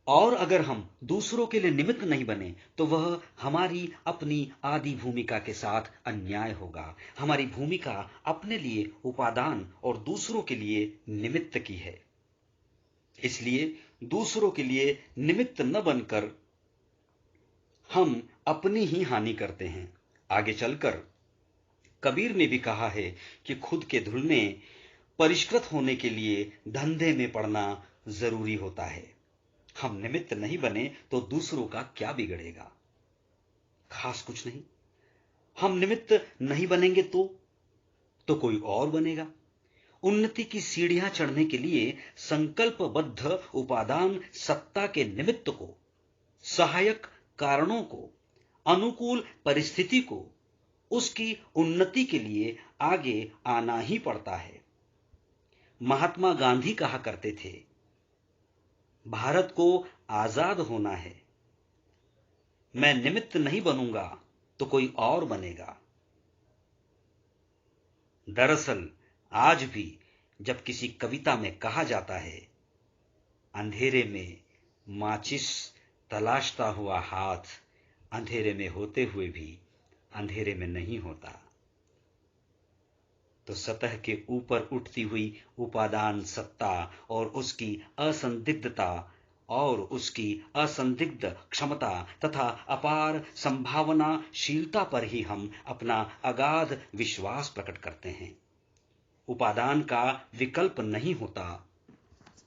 और अगर हम दूसरों के लिए निमित्त नहीं बने तो वह हमारी अपनी आदि भूमिका के साथ अन्याय होगा। हमारी भूमिका अपने लिए उपादान और दूसरों के लिए निमित्त की है। इसलिए दूसरों के लिए निमित्त न बनकर हम अपनी ही हानि करते हैं। आगे चलकर कबीर ने भी कहा है कि खुद के धुलने, परिष्कृत होने के लिए धंधे में पड़ना जरूरी होता है। हम निमित्त नहीं बने तो दूसरों का क्या बिगड़ेगा? खास कुछ नहीं। हम निमित्त नहीं बनेंगे तो कोई और बनेगा। उन्नति की सीढ़ियां चढ़ने के लिए संकल्पबद्ध उपादान सत्ता के निमित्त को, सहायक कारणों को, अनुकूल परिस्थिति को उसकी उन्नति के लिए आगे आना ही पड़ता है। महात्मा गांधी कहा करते थे, भारत को आजाद होना है, मैं निमित्त नहीं बनूंगा तो कोई और बनेगा। दरअसल आज भी जब किसी कविता में कहा जाता है, अंधेरे में माचिस तलाशता हुआ हाथ अंधेरे में होते हुए भी अंधेरे में नहीं होता, तो सतह के ऊपर उठती हुई उपादान सत्ता और उसकी असंदिग्धता और उसकी असंदिग्ध क्षमता तथा अपार संभावनाशीलता पर ही हम अपना अगाध विश्वास प्रकट करते हैं। उपादान का विकल्प नहीं होता,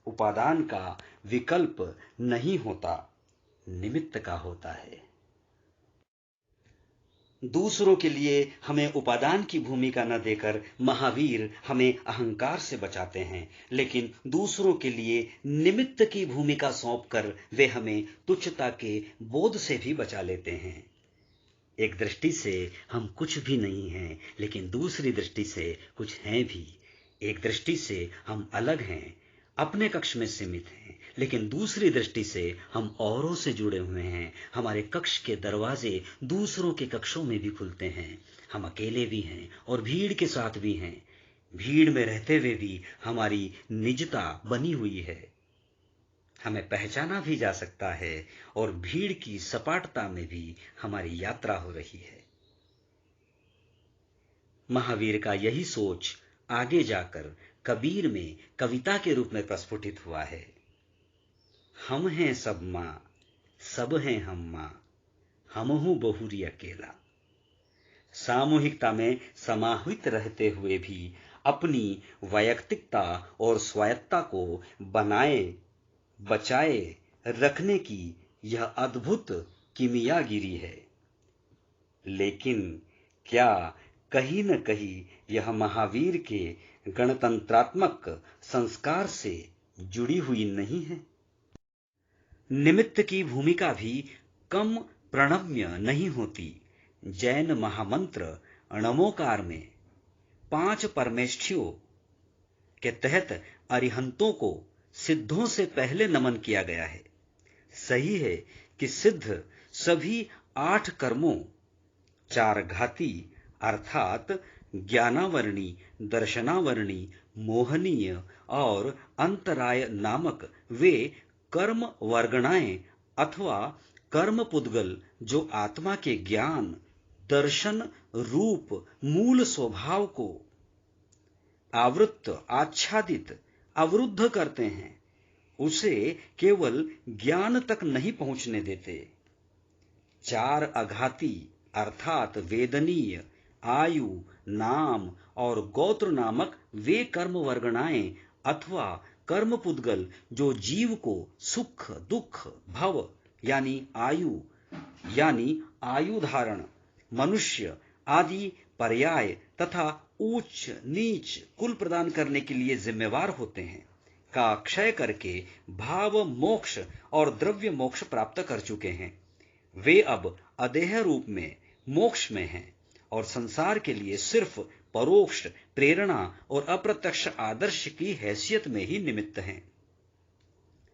उपादान का विकल्प नहीं होता, निमित्त का होता है। दूसरों के लिए हमें उपादान की भूमिका न देकर महावीर हमें अहंकार से बचाते हैं, लेकिन दूसरों के लिए निमित्त की भूमिका सौंपकर वे हमें तुच्छता के बोध से भी बचा लेते हैं। एक दृष्टि से हम कुछ भी नहीं हैं, लेकिन दूसरी दृष्टि से कुछ हैं भी। एक दृष्टि से हम अलग हैं, अपने कक्ष में सीमित हैं, लेकिन दूसरी दृष्टि से हम औरों से जुड़े हुए हैं। हमारे कक्ष के दरवाजे दूसरों के कक्षों में भी खुलते हैं। हम अकेले भी हैं और भीड़ के साथ भी हैं। भीड़ में रहते हुए भी हमारी निजता बनी हुई है। हमें पहचाना भी जा सकता है और भीड़ की सपाटता में भी हमारी यात्रा हो रही है। महावीर का यही सोच आगे जाकर कबीर में कविता के रूप में प्रस्फुटित हुआ है। हम हैं सब माँ, सब हैं हम माँ, हमहु बहुरी अकेला। सामूहिकता में समाहित रहते हुए भी अपनी वैयक्तिकता और स्वायत्ता को बनाए बचाए रखने की यह अद्भुत किमियागिरी है। लेकिन क्या कहीं न कहीं यह महावीर के गणतंत्रात्मक संस्कार से जुड़ी हुई नहीं है? निमित्त की भूमिका भी कम प्रणम्य नहीं होती। जैन महामंत्र नमोकार में 5 परमेष्ठियों के तहत अरिहंतों को सिद्धों से पहले नमन किया गया है। सही है कि सिद्ध सभी 8 कर्मों, 4 घाती अर्थात ज्ञानावरणी, दर्शनावरणी, मोहनीय और अंतराय नामक वे कर्म वर्गणाएं अथवा कर्म पुद्गल जो आत्मा के ज्ञान, दर्शन रूप मूल स्वभाव को आवृत्त, आच्छादित, अवरुद्ध करते हैं, उसे केवल ज्ञान तक नहीं पहुंचने देते। 4 अघाती अर्थात वेदनीय, आयु, नाम और गोत्र नामक वे कर्म वर्गणाएं अथवा कर्म पुद्गल जो जीव को सुख, दुख, भव यानी आयु यानी आयु धारण, मनुष्य आदि पर्याय तथा ऊंच नीच कुल प्रदान करने के लिए जिम्मेवार होते हैं, का क्षय करके भाव मोक्ष और द्रव्य मोक्ष प्राप्त कर चुके हैं। वे अब अदेह रूप में मोक्ष में हैं और संसार के लिए सिर्फ परोक्ष प्रेरणा और अप्रत्यक्ष आदर्श की हैसियत में ही निमित्त हैं।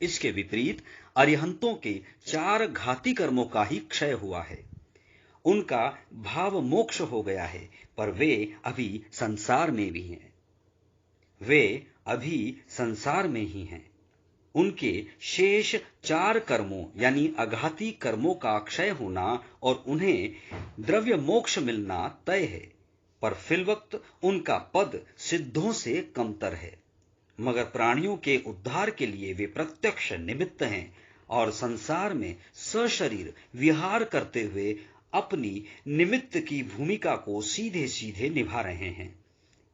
इसके विपरीत अरिहंतों के 4 घाती कर्मों का ही क्षय हुआ है। उनका भाव मोक्ष हो गया है, पर वे अभी संसार में भी हैं। वे अभी संसार में ही हैं। उनके शेष 4 कर्मों यानी अघाती कर्मों का क्षय होना और उन्हें द्रव्य मोक्ष मिलना तय है, पर फिलवक्त उनका पद सिद्धों से कमतर है। मगर प्राणियों के उद्धार के लिए वे प्रत्यक्ष निमित्त हैं और संसार में सशरीर विहार करते हुए अपनी निमित्त की भूमिका को सीधे सीधे निभा रहे हैं।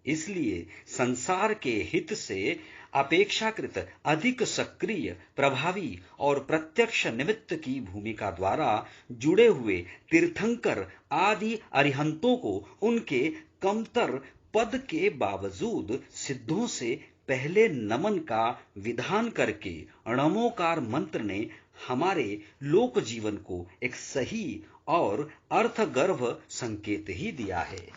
इसलिए संसार के हित से अपेक्षाकृत अधिक सक्रिय, प्रभावी और प्रत्यक्ष निमित्त की भूमिका द्वारा जुड़े हुए तीर्थंकर आदि अरिहंतों को उनके कमतर पद के बावजूद सिद्धों से पहले नमन का विधान करके णमोकार मंत्र ने हमारे लोक जीवन को एक सही और अर्थगर्भ संकेत ही दिया है।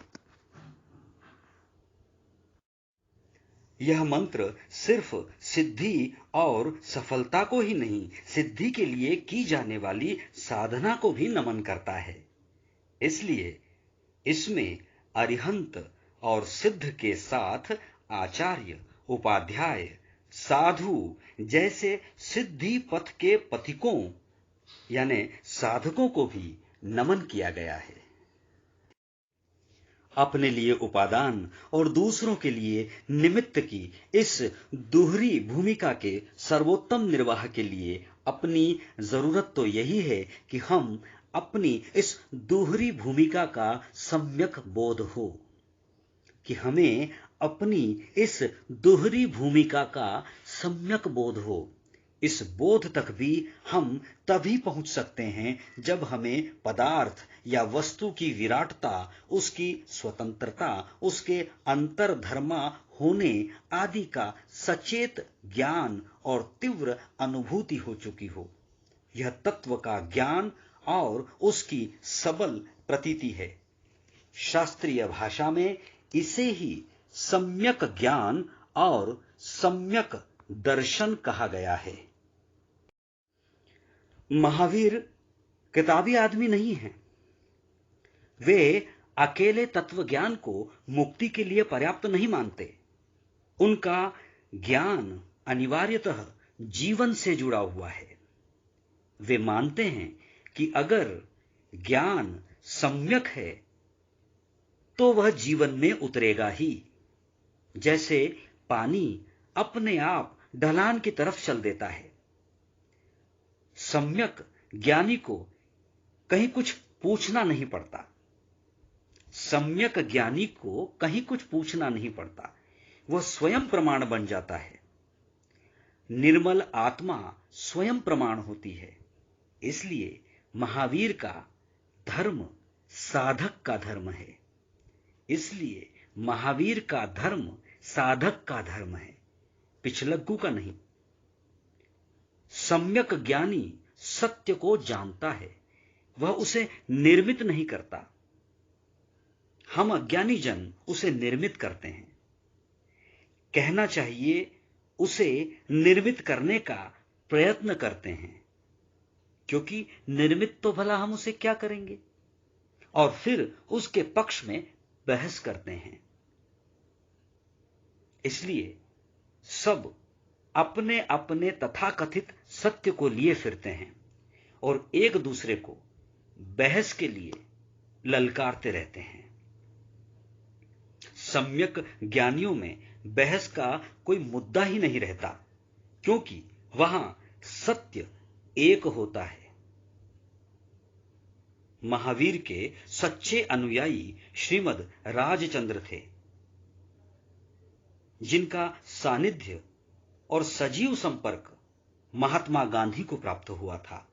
यह मंत्र सिर्फ सिद्धि और सफलता को ही नहीं, सिद्धि के लिए की जाने वाली साधना को भी नमन करता है। इसलिए इसमें अरिहंत और सिद्ध के साथ आचार्य, उपाध्याय, साधु जैसे सिद्धि पथ के पथिकों यानी साधकों को भी नमन किया गया है। अपने लिए उपादान और दूसरों के लिए निमित्त की इस दोहरी भूमिका के सर्वोत्तम निर्वाह के लिए अपनी जरूरत तो यही है कि हम अपनी इस दोहरी भूमिका का सम्यक बोध हो, कि हमें अपनी इस दोहरी भूमिका का सम्यक बोध हो। इस बोध तक भी हम तभी पहुंच सकते हैं जब हमें पदार्थ या वस्तु की विराटता, उसकी स्वतंत्रता, उसके अंतर्धर्मा होने आदि का सचेत ज्ञान और तीव्र अनुभूति हो चुकी हो। यह तत्व का ज्ञान और उसकी सबल प्रतीति है। शास्त्रीय भाषा में इसे ही सम्यक ज्ञान और सम्यक दर्शन कहा गया है। महावीर किताबी आदमी नहीं है। वे अकेले तत्व ज्ञान को मुक्ति के लिए पर्याप्त नहीं मानते। उनका ज्ञान अनिवार्यतः जीवन से जुड़ा हुआ है। वे मानते हैं कि अगर ज्ञान सम्यक है तो वह जीवन में उतरेगा ही। जैसे पानी अपने आप ढलान की तरफ चल देता है। सम्यक ज्ञानी को कहीं कुछ पूछना नहीं पड़ता। सम्यक ज्ञानी को कहीं कुछ पूछना नहीं पड़ता, वह स्वयं प्रमाण बन जाता है। निर्मल आत्मा स्वयं प्रमाण होती है। इसलिए महावीर का धर्म साधक का धर्म है। इसलिए महावीर का धर्म साधक का धर्म है, पिछलग्गू का नहीं। सम्यक ज्ञानी सत्य को जानता है, वह उसे निर्मित नहीं करता। हम अज्ञानी जन उसे निर्मित करते हैं। कहना चाहिए उसे निर्मित करने का प्रयत्न करते हैं, क्योंकि निर्मित तो भला हम उसे क्या करेंगे, और फिर उसके पक्ष में बहस करते हैं। इसलिए सब अपने अपने तथाकथित सत्य को लिए फिरते हैं और एक दूसरे को बहस के लिए ललकारते रहते हैं। सम्यक ज्ञानियों में बहस का कोई मुद्दा ही नहीं रहता, क्योंकि वहां सत्य एक होता है। महावीर के सच्चे अनुयायी श्रीमद राजचंद्र थे, जिनका सानिध्य और सजीव संपर्क महात्मा गांधी को प्राप्त हुआ था,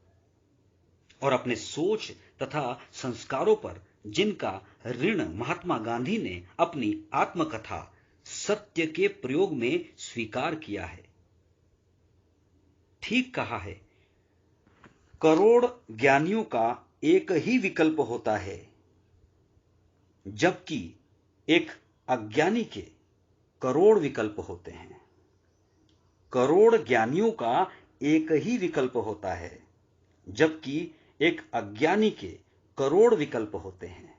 और अपने सोच तथा संस्कारों पर जिनका ऋण महात्मा गांधी ने अपनी आत्मकथा सत्य के प्रयोग में स्वीकार किया है। ठीक कहा है, करोड़ ज्ञानियों का एक ही विकल्प होता है, जबकि एक अज्ञानी के करोड़ विकल्प होते हैं। करोड़ ज्ञानियों का एक ही विकल्प होता है, जबकि एक अज्ञानी के करोड़ विकल्प होते हैं।